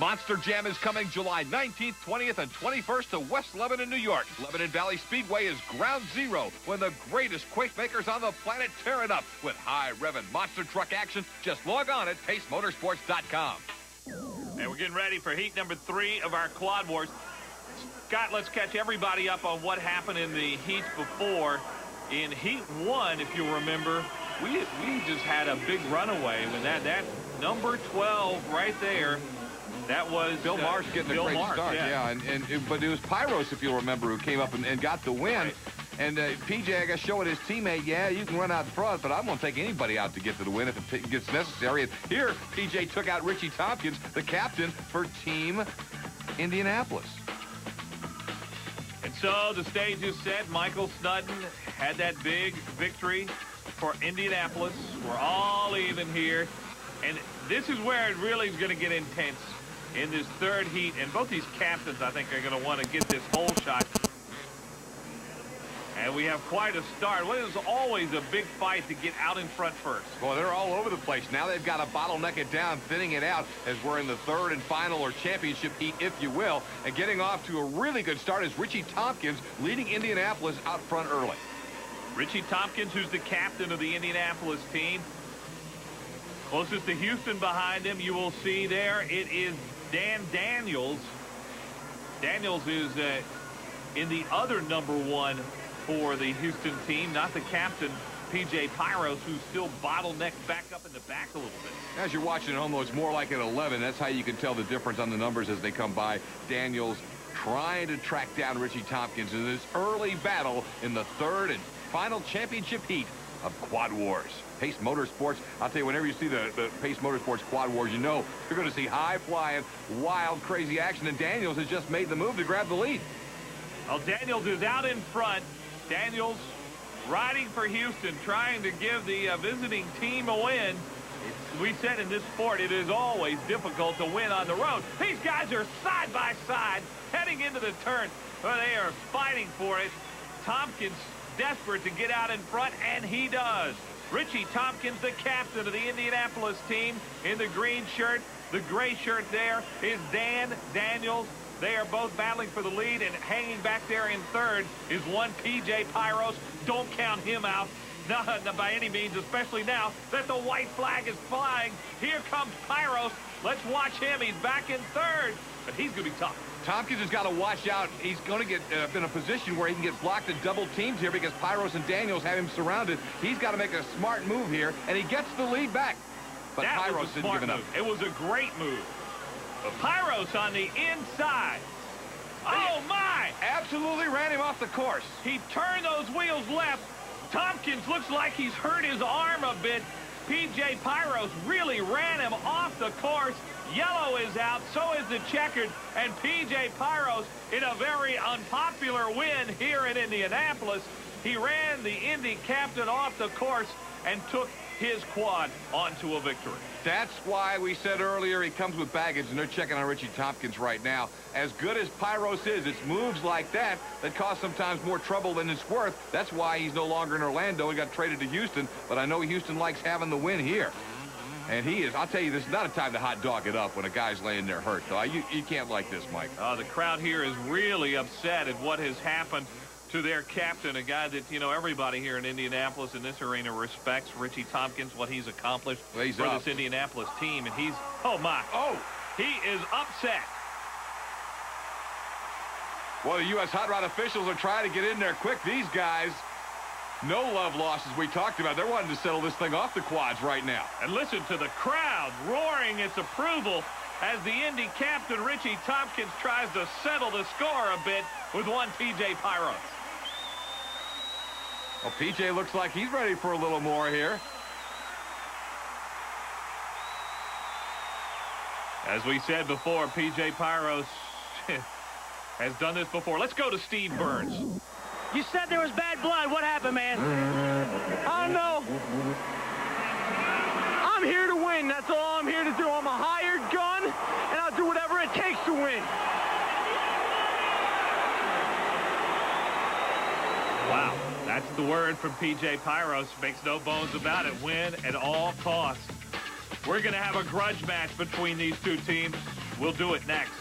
Monster Jam is coming July 19th, 20th, and 21st to West Lebanon, New York. Lebanon Valley Speedway is ground zero when the greatest quake makers on the planet tear it up with high-revving monster truck action. Just log on at pacemotorsports.com. And we're getting ready for heat number 3 of our Quad Wars. Scott, let's catch everybody up on what happened in the heats before. In heat 1, if you remember, we just had a big runaway when that number 12 right there. That was Bill Marsh getting a great start, yeah. But it was Pyros, if you'll remember, who came up and got the win. Right. And PJ, I guess, showing his teammate, yeah, you can run out front, but I'm going to take anybody out to get to the win if it gets necessary. And here, PJ took out Richie Tompkins, the captain for Team Indianapolis. And so the stage is set. Michael Snudden had that big victory for Indianapolis. We're all even here. And this is where it really is going to get intense in this third heat. And both these captains, I think, are going to want to get this whole shot. And we have quite a start. Well, it is always a big fight to get out in front first. Well, they're all over the place. Now they've got to bottleneck it down, thinning it out as we're in the third and final or championship heat, if you will. And getting off to a really good start is Richie Tompkins leading Indianapolis out front early. Richie Tompkins, who's the captain of the Indianapolis team. Closest to Houston behind him, you will see there, it is Dan Daniels. Daniels is in the other number 1 for the Houston team, not the captain, P.J. Pyros, who's still bottlenecked back up in the back a little bit. As you're watching at home, though, it's more like an 11. That's how you can tell the difference on the numbers as they come by. Daniels trying to track down Richie Tompkins in this early battle in the third and final championship heat of Quad Wars. Pace Motorsports, I'll tell you, whenever you see the Pace Motorsports Quad Wars, you know you're going to see high-flying, wild, crazy action, and Daniels has just made the move to grab the lead. Well, Daniels is out in front. Daniels riding for Houston, trying to give the visiting team a win. We said in this sport, it is always difficult to win on the road. These guys are side by side, heading into the turn. Well, they are fighting for it. Tompkins desperate to get out in front, and he does. Richie Tompkins, the captain of the Indianapolis team, in the green shirt. The gray shirt there is Dan Daniels. They are both battling for the lead, and hanging back there in third is one P.J. Pyros. Don't count him out, not by any means, especially now that the white flag is flying. Here comes Pyros. Let's watch him. He's back in third, but he's going to be tough. Tompkins has got to watch out. He's going to get in a position where he can get blocked and double teamed here because Pyros and Daniels have him surrounded. He's got to make a smart move here, and he gets the lead back. But Pyros didn't give it up. It was a great move. But Pyros on the inside. Oh, my! Absolutely ran him off the course. He turned those wheels left. Tompkins looks like he's hurt his arm a bit. P.J. Pyros really ran him off the course. Yellow is out, so is the checkered, and P.J. Pyros in a very unpopular win here in Indianapolis. He ran the Indy captain off the course and took his quad onto a victory. That's why we said earlier he comes with baggage, and they're checking on Richie Tompkins right now. As good as Pyros is, it's moves like that that cause sometimes more trouble than it's worth. That's why he's no longer in Orlando. He got traded to Houston, but I know Houston likes having the win here. And he is, I'll tell you, this is not a time to hot dog it up when a guy's laying there hurt, though. You can't like this, Mike. The crowd here is really upset at what has happened to their captain, a guy that, you know, everybody here in Indianapolis in this arena respects. Richie Tompkins, what he's accomplished for this Indianapolis team. And he's, oh, my. Oh, he is upset. Well, the U.S. Hot Rod officials are trying to get in there quick. These guys, no love lost, as we talked about. They're wanting to settle this thing off the quads right now. And listen to the crowd roaring its approval as the Indy captain, Richie Tompkins, tries to settle the score a bit with one P.J. Pyros. Well, P.J. looks like he's ready for a little more here. As we said before, P.J. Pyros has done this before. Let's go to Steve Burns. You said there was bad blood. What happened, man? I don't know. I'm here to win. That's all I'm here to do. I'm a hired gun, and I'll do whatever it takes to win. Wow. That's the word from P.J. Pyros. Makes no bones about it. Win at all costs. We're going to have a grudge match between these two teams. We'll do it next.